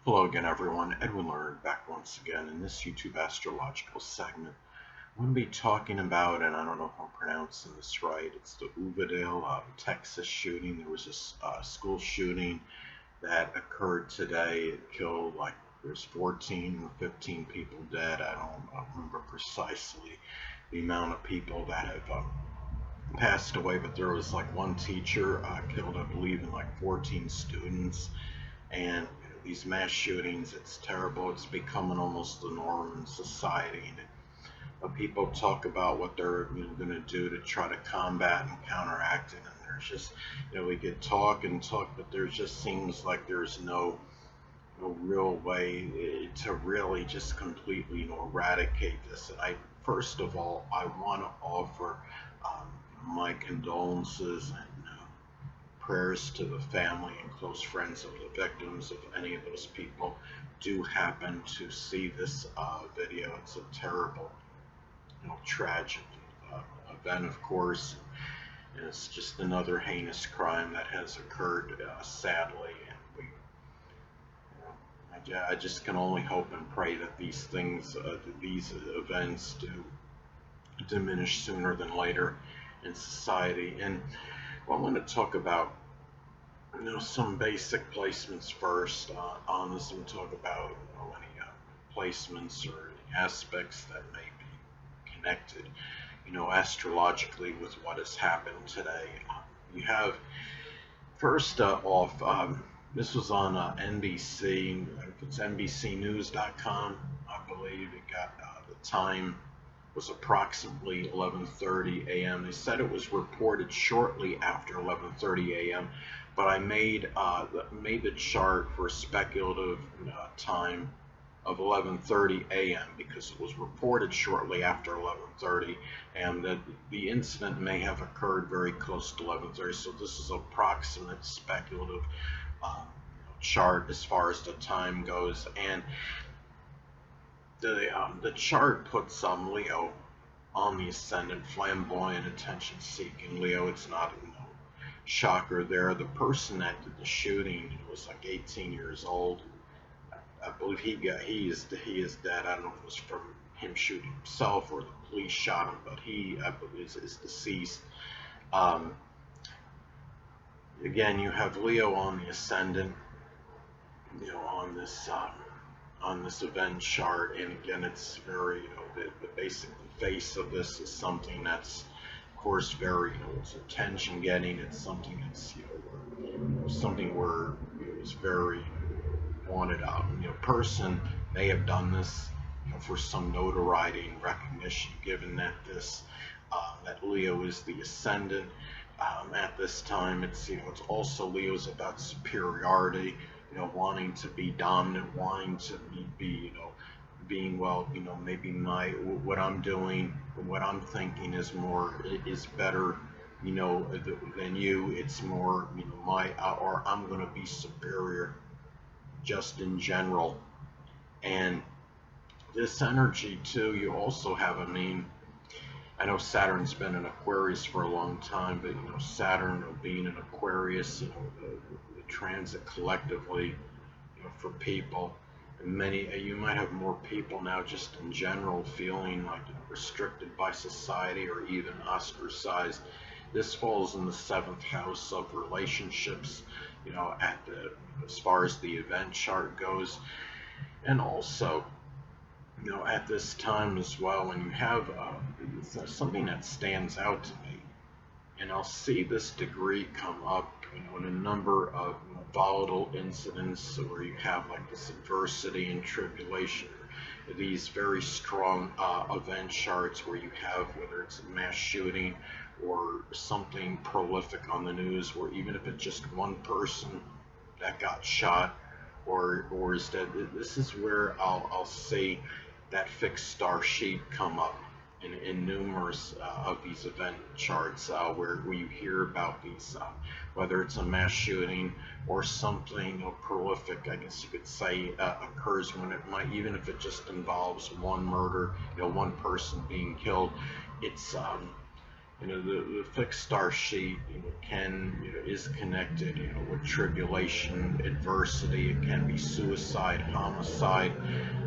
Hello again, everyone. Edwin Learnard back once again in this YouTube astrological segment. I'm going to be talking about, and I don't know if I'm pronouncing this right, it's the Uvalde, Texas shooting. There was a school shooting that occurred today. It killed, there's 14 or 15 people dead. I don't remember precisely the amount of people that have passed away, but there was one teacher killed, I believe, and 14 students. And these mass shootings, it's terrible. It's becoming almost the norm in society. And people talk about what they're going to do to try to combat and counteract it. And there's just, we could talk and talk, but there just seems like there's no real way to really just completely eradicate this. And first of all, I want to offer my condolences and prayers to the family and close friends of the victims. If any of those people do happen to see this video, it's a terrible, tragic event, of course. And it's just another heinous crime that has occurred, sadly. And I just can only hope and pray that these things, these events, do diminish sooner than later in society. And I want to talk about some basic placements first on this, and talk about any placements or aspects that may be connected astrologically with what has happened today. You have first off, this was on NBC. If it's NBCnews.com, I believe it got the time was approximately 11:30 a.m. They said it was reported shortly after 11:30 a.m., but I made the chart for a speculative time of 11:30 a.m. because it was reported shortly after 11:30, and that the incident may have occurred very close to 11:30. So this is approximate speculative chart as far as the time goes. And the chart puts Leo on the ascendant, flamboyant, attention-seeking Leo. It's not shocker there. The person that did the shooting was 18 years old. I believe he is dead. I don't know if it was from him shooting himself or the police shot him, but he, I believe, is deceased. Again, you have Leo on the ascendant, on this event chart, and again, it's very, the basic face of this is something that's, of course, very, it's attention getting. It's something that's, something where it's very wanted out. Person may have done this, for some notoriety and recognition, given that this, that Leo is the ascendant. At this time, it's, it's also Leo's about superiority, wanting to be dominant, wanting to be, being, well, maybe what I'm doing, what I'm thinking is better, than you. It's more, or I'm going to be superior, just in general. And this energy too, you also have, I know Saturn's been in Aquarius for a long time, but Saturn being in Aquarius, the transit collectively, for people, and many, you might have more people now just in general feeling restricted by society or even ostracized. This falls in the 7th house of relationships, as far as the event chart goes. And also, at this time as well, when you have something that stands out to me, and I'll see this degree come up, in a number of volatile incidents where you have this adversity and tribulation, these very strong event charts where you have, whether it's a mass shooting or something prolific on the news, or even if it's just one person that got shot or is dead. This is where I'll see that fixed star sheet come up in numerous of these event charts, where you hear about these, whether it's a mass shooting or something prolific, I guess you could say, occurs, when it might, even if it just involves one murder, one person being killed. It's The fixed star sheet, is connected, with tribulation, adversity. It can be suicide, homicide.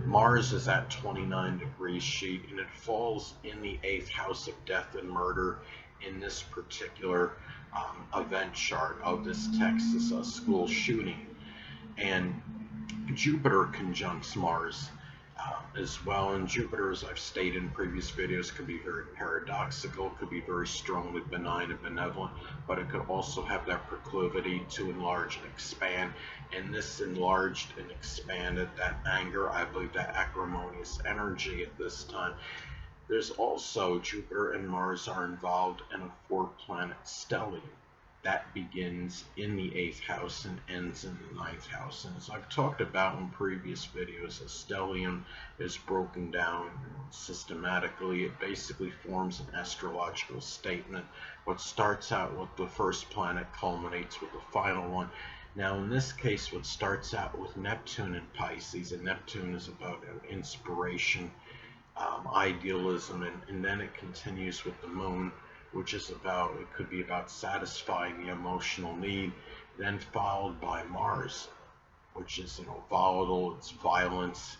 Mars is at 29 degrees sheet, and it falls in the 8th house of death and murder in this particular event chart of this Texas school shooting. And Jupiter conjuncts Mars as well. And Jupiter, as I've stated in previous videos, could be very paradoxical, could be very strongly benign and benevolent, but it could also have that proclivity to enlarge and expand. And this enlarged and expanded that anger, I believe, that acrimonious energy at this time. There's also Jupiter and Mars are involved in a 4-planet stellium that begins in the 8th house and ends in the 9th house. And as I've talked about in previous videos, a stellium is broken down systematically. It basically forms an astrological statement. What starts out with the first planet culminates with the final one. Now in this case, what starts out with Neptune in Pisces, and Neptune is about inspiration, idealism, and then it continues with the moon, which is about, it could be about satisfying the emotional need, then followed by Mars, which is, volatile, it's violence,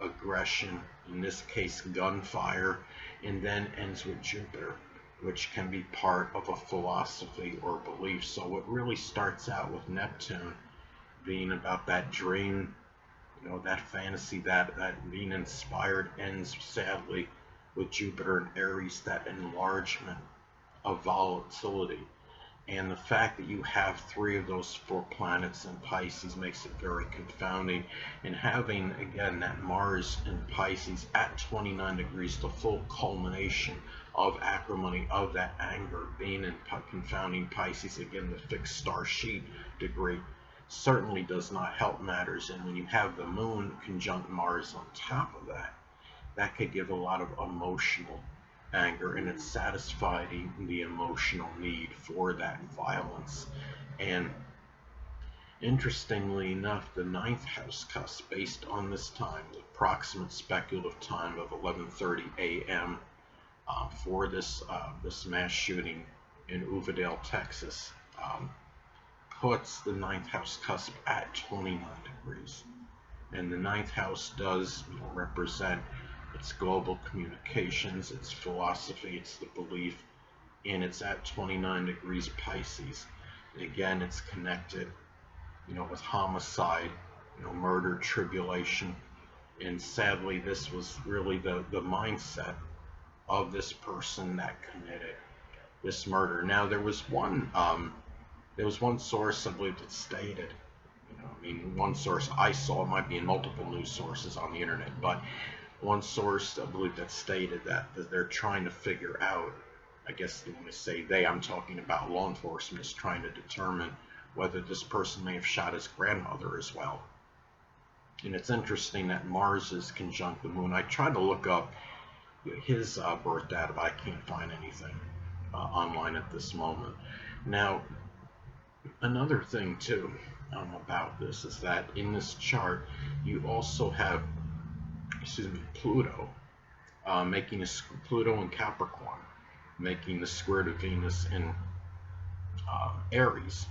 aggression, in this case gunfire, and then ends with Jupiter, which can be part of a philosophy or belief. So it really starts out with Neptune being about that dream, that fantasy, that being inspired, ends sadly with Jupiter and Aries, that enlargement of volatility. And the fact that you have 3 of those 4 planets in Pisces makes it very confounding. And having, again, that Mars in Pisces at 29 degrees, the full culmination of acrimony, of that anger, being in confounding Pisces, again, the fixed star sheet degree, certainly does not help matters. And when you have the moon conjunct Mars on top of that, that could give a lot of emotional anger, and it's satisfying the emotional need for that violence. And interestingly enough, the 9th house cusp, based on this time, the approximate speculative time of 11:30 a.m. For this mass shooting in Uvalde, Texas, puts the 9th house cusp at 29 degrees. And the 9th house does represent its global communications, its philosophy, it's the belief, and it's at 29 degrees Pisces. And again, it's connected, with homicide, murder, tribulation. And sadly, this was really the mindset of this person that committed this murder. Now, there was one source, I believe, that stated, one source I saw, it might be in multiple news sources on the internet, but one source, I believe, that stated that they're trying to figure out, I guess when I say they, I'm talking about law enforcement, is trying to determine whether this person may have shot his grandmother as well. And it's interesting that Mars is conjunct the moon. I tried to look up his birth data, but I can't find anything online at this moment. Now, another thing too about this is that in this chart, you also have Pluto, Pluto in Capricorn, making the square to Venus in Aries.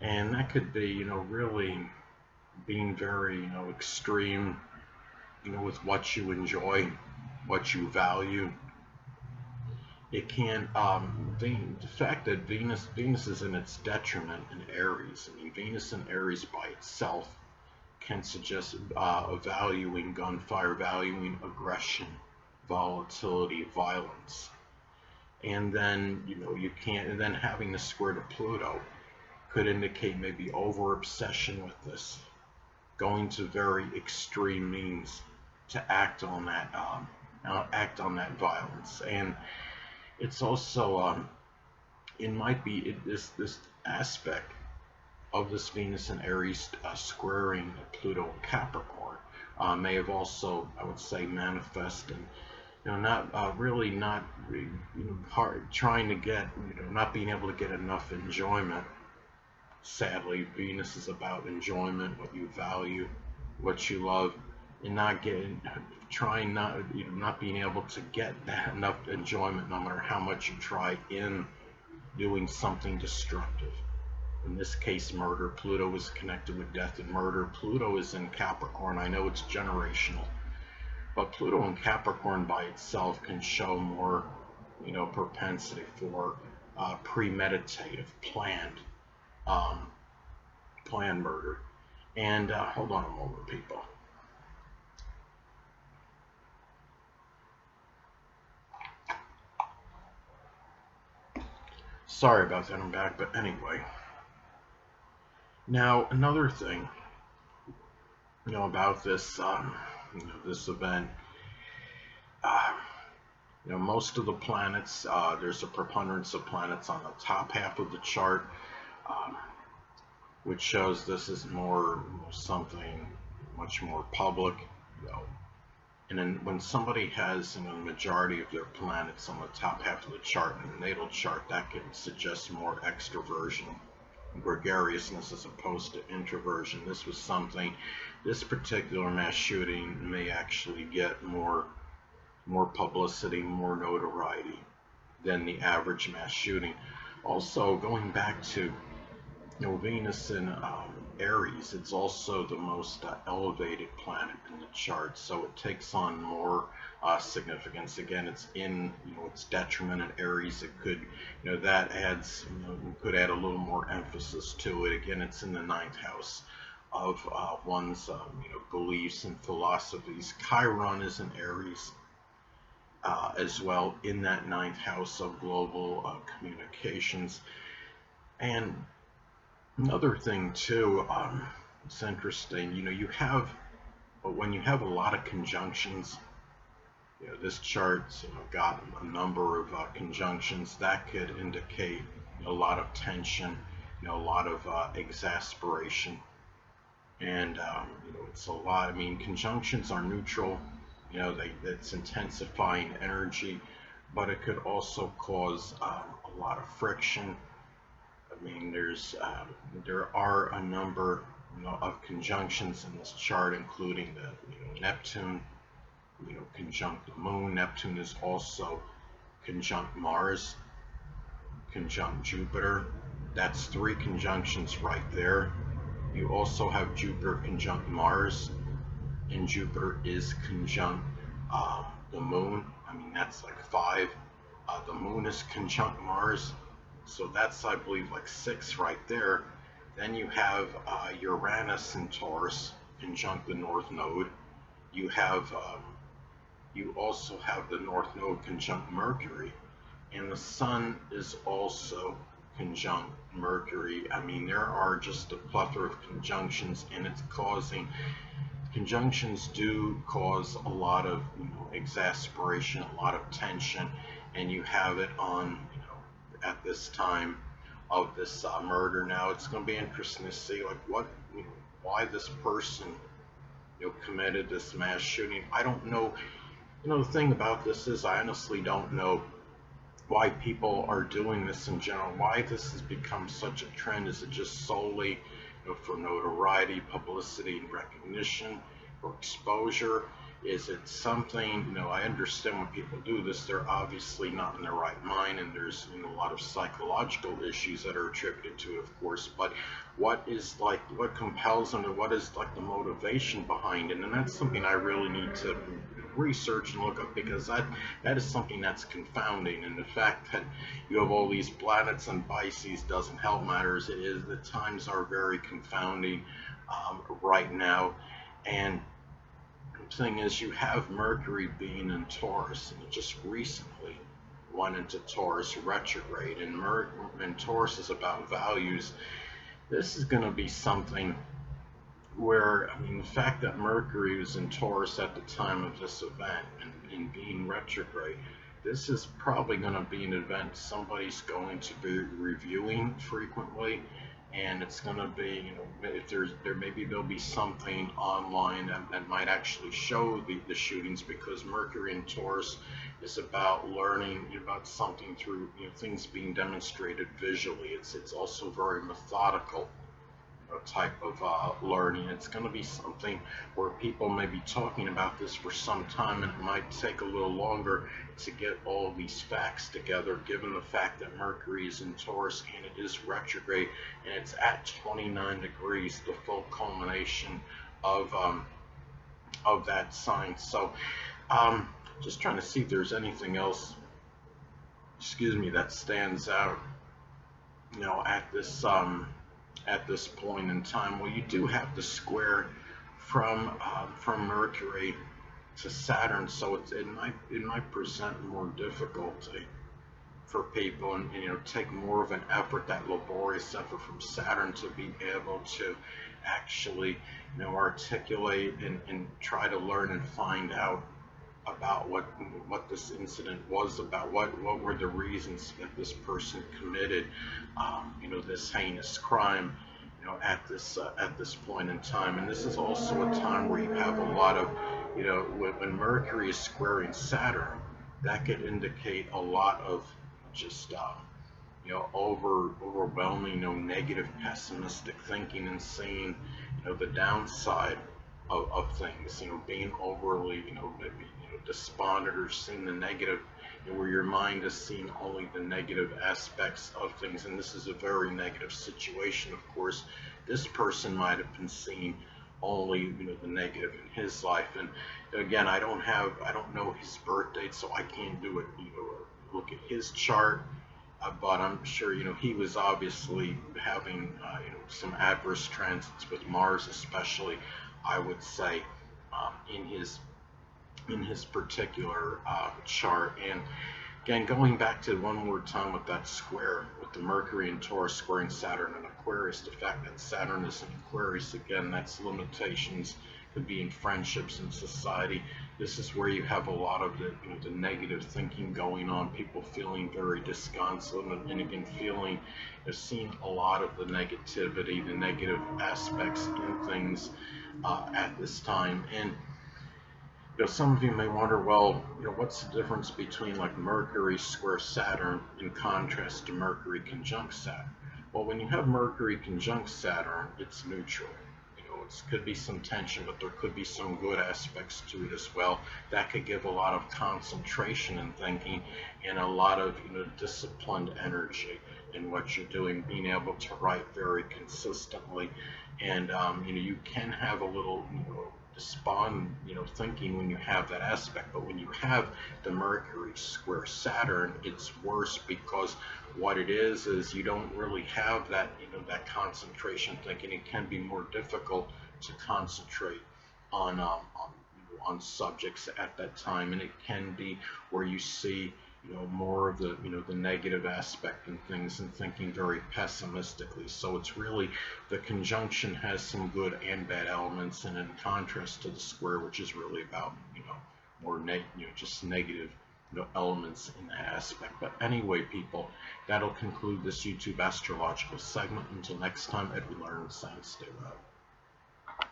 And that could be, really being very, extreme, with what you enjoy, what you value. It can, the fact that Venus is in its detriment in Aries. I mean, Venus in Aries by itself can suggest valuing gunfire, valuing aggression, volatility, violence. And then, you can't, and then having the square to Pluto could indicate maybe over obsession with this, going to very extreme means to act on that violence. And it's also, it might be this aspect of this Venus and Aries squaring Pluto and Capricorn may have also, I would say, manifested, not hard, trying to get, not being able to get enough enjoyment. Sadly, Venus is about enjoyment, what you value, what you love, and not getting, trying not, not being able to get that enough enjoyment, no matter how much you try in doing something destructive. In this case, murder. Pluto is connected with death and murder. Pluto is in Capricorn. I know it's generational, but Pluto in Capricorn by itself can show more, propensity for premeditative, um, planned murder. And hold on a moment, people. Sorry about that, I'm back. But anyway, now another thing, about this, this event. Uh, most of the planets, there's a preponderance of planets on the top half of the chart, um, which shows this is more something much more public. And then when somebody has, the majority of their planets on the top half of the chart in the natal chart, that can suggest more extroversion, gregariousness, as opposed to introversion. This particular mass shooting may actually get more publicity, more notoriety than the average mass shooting. Also, going back to, Venus in Aries, it's also the most elevated planet in the chart, so it takes on more significance. Again, it's in, its detriment in Aries. It could, that adds, could add a little more emphasis to it. Again, it's in the ninth house of one's, beliefs and philosophies. Chiron is in Aries as well, in that ninth house of global communications. And another thing too, it's interesting, when you have a lot of conjunctions, this chart's, got a number of conjunctions that could indicate a lot of tension, a lot of exasperation. And, it's a lot, conjunctions are neutral, it's intensifying energy, but it could also cause a lot of friction. There are a number, of conjunctions in this chart, including the, Neptune, conjunct the Moon. Neptune is also conjunct Mars, conjunct Jupiter. That's 3 conjunctions right there. You also have Jupiter conjunct Mars, and Jupiter is conjunct the Moon. That's like 5. The Moon is conjunct Mars. So that's, I believe, like 6 right there. Then you have Uranus in Taurus conjunct the North Node. You also have the North Node conjunct Mercury, and the Sun is also conjunct Mercury. There are just a plethora of conjunctions, and conjunctions do cause a lot of, exasperation, a lot of tension, and you have it on, at this time of this murder. Now it's going to be interesting to see why this person, committed this mass shooting. I don't know. The thing about this is I honestly don't know why people are doing this in general. Why this has become such a trend? Is it just solely, for notoriety, publicity, and recognition, or exposure? Is it something, I understand when people do this, they're obviously not in their right mind, and there's, a lot of psychological issues that are attributed to it, of course, but what compels them, and what is the motivation behind it? And that's something I really need to research and look up, because that is something that's confounding. And the fact that you have all these planets and Pisces doesn't help matters. It is, the times are very confounding right now. And thing is, you have Mercury being in Taurus, and it just recently went into Taurus retrograde, and Taurus is about values. This is going to be something where, the fact that Mercury was in Taurus at the time of this event and being retrograde, this is probably going to be an event somebody's going to be reviewing frequently. And it's going to be, if there'll be something online that might actually show the shootings, because Mercury in Taurus is about learning about something through, things being demonstrated visually. It's also very methodical, type of learning. It's going to be something where people may be talking about this for some time, and it might take a little longer to get all these facts together, given the fact that Mercury is in Taurus and it is retrograde, and it's at 29 degrees, the full culmination of that sign. So just trying to see if there's anything else, excuse me, that stands out, at this point in time. Well, you do have the square from Mercury to Saturn, so it might present more difficulty for people, and take more of an effort, that laborious effort from Saturn, to be able to actually articulate and try to learn and find out about what this incident was about, what were the reasons that this person committed this heinous crime at this point in time. And this is also a time where you have a lot of when Mercury is squaring Saturn, that could indicate a lot of just overwhelming negative, pessimistic thinking, and seeing the downside of things, being overly maybe despondent, or seeing the negative, where your mind is seeing only the negative aspects of things. And this is a very negative situation. Of course, this person might have been seeing only the negative in his life. And again, I don't know his birth date, so I can't do it look at his chart, but I'm sure he was obviously having some adverse transits with Mars, especially, I would say, in his particular chart. And again, going back to one more time with that square, with the Mercury and Taurus squaring Saturn and Aquarius, the fact that Saturn is in Aquarius, again, that's limitations, could be in friendships and society. This is where you have a lot of the negative thinking going on, people feeling very disconsolate, and again, seeing a lot of the negativity, the negative aspects in things at this time. And some of you may wonder, well, what's the difference between like Mercury square Saturn in contrast to Mercury conjunct Saturn? Well, when you have Mercury conjunct Saturn, it's neutral. It could be some tension, but there could be some good aspects to it as well. That could give a lot of concentration and thinking, and a lot of disciplined energy in what you're doing, being able to write very consistently. And you can have a little despond thinking when you have that aspect. But when you have the Mercury square Saturn, it's worse, because what it is you don't really have that that concentration thinking. It can be more difficult to concentrate on subjects at that time, and it can be where you see more of the the negative aspect in things, and thinking very pessimistically. So it's really, the conjunction has some good and bad elements, and in contrast to the square, which is really about more just negative elements in that aspect. But anyway, people, that'll conclude this YouTube astrological segment. Until next time, Edwin Learnard saying, stay well.